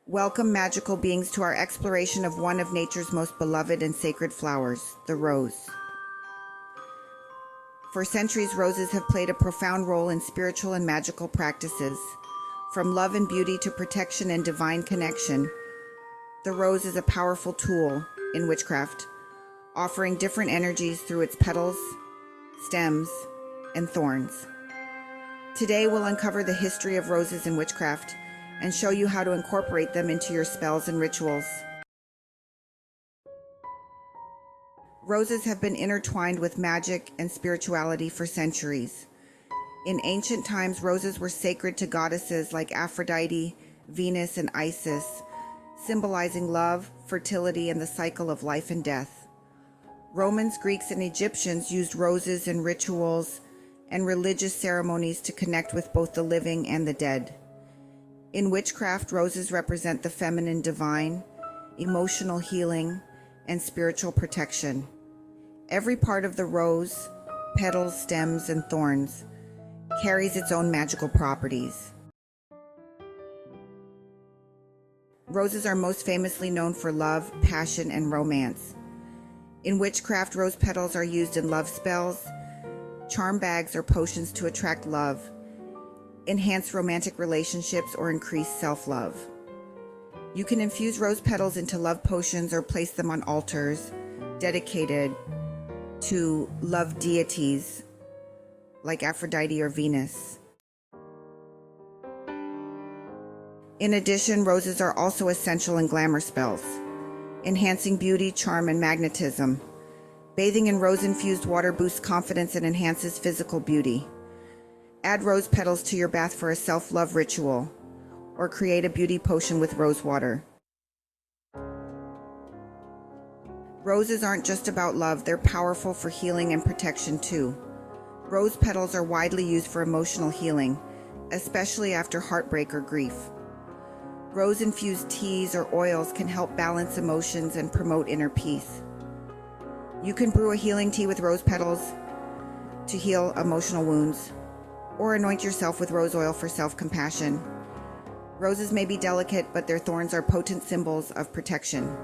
Welcome, magical beings, to our exploration of one of nature's most beloved and sacred flowers, the rose. For centuries, roses have played a profound role in spiritual and magical practices. From love and beauty to protection and divine connection, the rose is a powerful tool in witchcraft, offering different energies through its petals, stems, and thorns. Today, we'll uncover the history of roses in witchcraft and show you how to incorporate them into your spells and rituals. Roses have been intertwined with magic and spirituality for centuries. In ancient times, roses were sacred to goddesses like Aphrodite, Venus, and Isis, symbolizing love, fertility, and the cycle of life and death. Romans, Greeks, and Egyptians used roses in rituals and religious ceremonies to connect with both the living and the dead. In witchcraft, roses represent the feminine divine, emotional healing, and spiritual protection. Every part of the rose, petals, stems, and thorns, carries its own magical properties. Roses are most famously known for love, passion, and romance. In witchcraft, rose petals are used in love spells, charm bags, or potions to attract love, enhance romantic relationships, or increase self-love. You can infuse rose petals into love potions or place them on altars dedicated to love deities like Aphrodite or Venus. In addition, roses are also essential in glamour spells, enhancing beauty, charm, and magnetism. Bathing in rose-infused water boosts confidence and enhances physical beauty. Add rose petals to your bath for a self-love ritual, or create a beauty potion with rose water. Roses aren't just about love, they're powerful for healing and protection too. Rose petals are widely used for emotional healing, especially after heartbreak or grief. Rose-infused teas or oils can help balance emotions and promote inner peace. You can brew a healing tea with rose petals to heal emotional wounds, or anoint yourself with rose oil for self-compassion. Roses may be delicate, but their thorns are potent symbols of protection.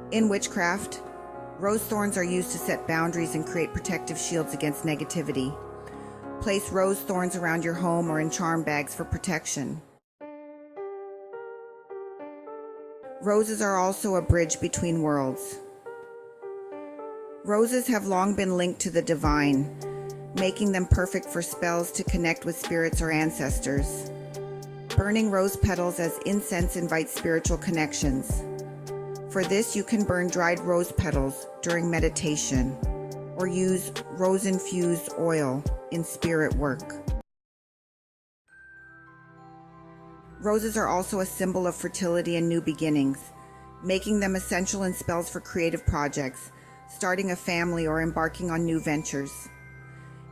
In witchcraft, rose thorns are used to set boundaries and create protective shields against negativity. Place rose thorns around your home or in charm bags for protection. Roses are also a bridge between worlds. Roses have long been linked to the divine, making them perfect for spells to connect with spirits or ancestors. Burning rose petals as incense invites spiritual connections. For this, you can burn dried rose petals during meditation, or use rose-infused oil in spirit work. Roses are also a symbol of fertility and new beginnings, making them essential in spells for creative projects, starting a family, or embarking on new ventures.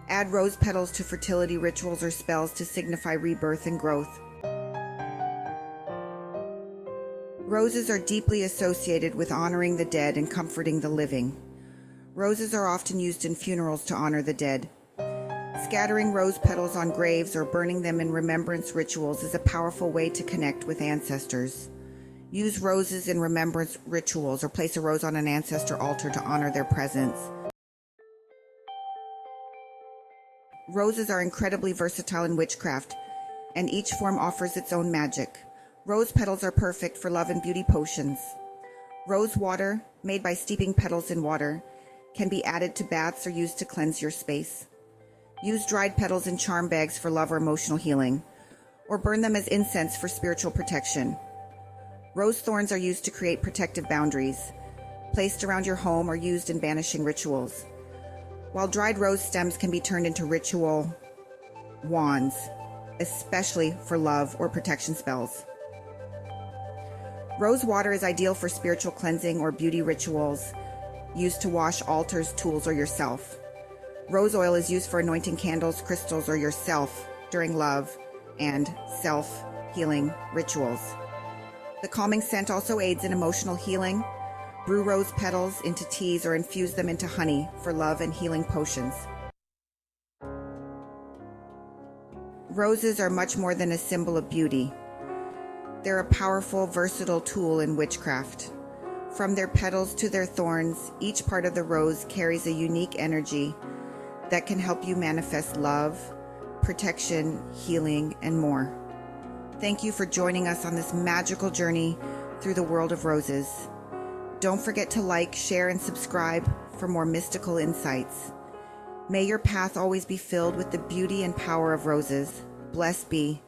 Add rose petals to fertility rituals or spells to signify rebirth and growth. Roses are deeply associated with honoring the dead and comforting the living. Roses are often used in funerals to honor the dead. Scattering rose petals on graves or burning them in remembrance rituals is a powerful way to connect with ancestors. Use roses in remembrance rituals or place a rose on an ancestor altar to honor their presence. Roses are incredibly versatile in witchcraft, and each form offers its own magic. Rose petals are perfect for love and beauty potions. Rose water, made by steeping petals in water, can be added to baths or used to cleanse your space. Use dried petals in charm bags for love or emotional healing, or burn them as incense for spiritual protection. Rose thorns are used to create protective boundaries, placed around your home or used in banishing rituals, while dried rose stems can be turned into ritual wands, especially for love or protection spells. Rose water is ideal for spiritual cleansing or beauty rituals, used to wash altars, tools, or yourself. Rose oil is used for anointing candles, crystals, or yourself during love and self-healing rituals. The calming scent also aids in emotional healing. Brew rose petals into teas or infuse them into honey for love and healing potions. Roses are much more than a symbol of beauty. They're a powerful, versatile tool in witchcraft. From their petals to their thorns, each part of the rose carries a unique energy that can help you manifest love, protection, healing, and more. Thank you for joining us on this magical journey through the world of roses. Don't forget to like, share, and subscribe for more mystical insights. May your path always be filled with the beauty and power of roses. Blessed be.